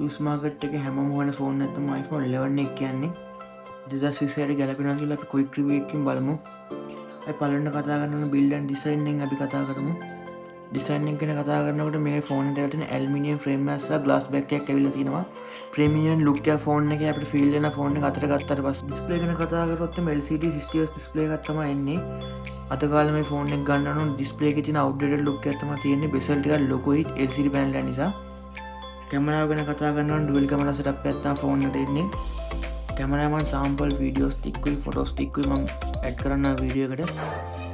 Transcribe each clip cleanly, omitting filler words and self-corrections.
යස් market එක හැමෝම හොයන ෆෝන් නැත්තම iPhone 11 එක කියන්නේ 2020 ගැලපෙනවා කියලා අපි ක්වික් රිවිව් එකකින් බලමු. අපි පළවෙනිට කතා කරන බිල්ඩ් ඇන්ඩ් ඩිසයින් එකෙන් අපි කතා කරමු. ඩිසයින් එක ගැන කතා කරනකොට මේ ෆෝන් එකට තියෙන ඇලුමිනියම් ෆ්‍රේම් එකක් සහ ග්ලාස් බෑක් එකක් ඇවිල්ලා තිනවා. ප්‍රීමියම් ලුක් එක ෆෝන් එකේ අපිට ෆීල් වෙන ෆෝන් එක අතට ගත්තට පස්සේ ඩිස්ප්ලේ ගැන කතා කරොත් LCD 60 Hz ඩිස්ප්ලේ එකක් තමයි එන්නේ. අද කාලේ මේ ෆෝන් එක ගන්න නම් ඩිස්ප්ලේ එකේ තියෙන අවුට්ඩේටඩ් ලුක් එකක් තමයි තියෙන්නේ. බෙසල් ටිකක් ලොකුයි LCD පැනල් එක නිසා. කැමරාව ගැන කතා කරනවා නම් ඩුවල් කැමරා සෙටප් එකක් තමයි ෆෝන් එකට එන්නේ. කැමරාමන් සාම්පල් වීඩියෝස් ටිකුයි ෆොටෝස් ටිකුයි මම ඇඩ් කරන්න වීඩියෝ එකට.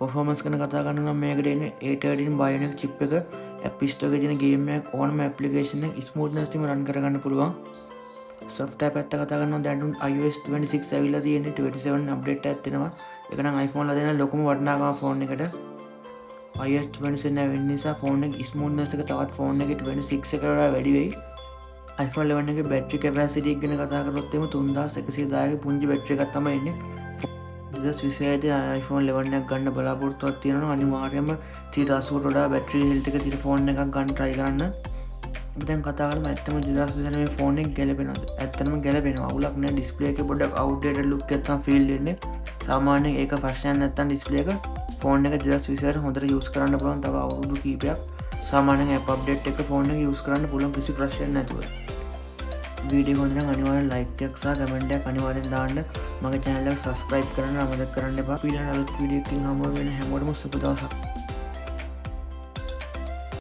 පර්ෆෝමන්ස් ගැන කතා කරනවා නම් මේකට එන්නේ A13 Bionic chip එක. App Store එකේ තියෙන ගේම් එකක් ඕනම ඇප්ලිකේෂන් එක ස්මූත්නස් එකෙන් රන් කරගන්න පුළුවන්. software පැත්ත කතා කරනවා දැන් iOS 26 ඇවිල්ලා තියෙන්නේ 27 අප්ඩේට් එකක් දෙනවා. ඒක නම් iPhone ලා දෙන ලොකුම වටිනාකම ෆෝන් එකට. iOS 27 ඇවිත් නිසා ෆෝන් එක ස්මූත්නස් එක තවත් ෆෝන් එකේ 26 එකට වඩා වැඩි වෙයි. iPhone 11 එකේ බැටරි කැපැසිටි එක ගැන කතා කරොත් එimhe 3110 ගේ පුංචි බැටරි එකක් තමයි එන්නේ. විසේද iPhone 11 එකක් ගන්න බලාපොරොත්තුවක් තියෙනවා. අනිවාර්යයෙන්ම 180ට වඩා බැටරි හෙල්ත් එක තියෙන ෆෝන් එකක් ගන්න try කරන්න. අපි දැන් කතා කරමු ඇත්තම 2020 මේ ෆෝන් එක ගැලපෙනවද? ඇත්තටම ගැලපෙනවා. අවුලක් නැහැ. ඩිස්ප්ලේ එකේ පොඩ්ඩක් අවුට්ඩේටඩ් ලුක් එකක් තමයි ෆීල් වෙන්නේ. සාමාන්‍යයෙන් ඒක ෆස්ට් නැත්තම් ඩිස්ප්ලේ එක ෆෝන් එක 2020 හොඳට යූස් කරන්න පුළුවන්. තව අවුරුදු කීපයක් සාමාන්‍යයෙන් app update එක ෆෝන් එක යූස් කරන්න පුළුවන් කිසි ප්‍රශ්නයක් නැතුව. වීඩියෝ හොඳ නම් අනිවාර්යෙන් ලයික් එකක් සහ කමෙන්ට් එකක් අනිවාර්යෙන් දාන්න. මගේ channel එක subscribe කරන්න අමතක කරන්න එපා. ඊළඟ අලුත් වීඩියෝ එකකින් හමු වෙන හැමෝටම සුබ දවසක්.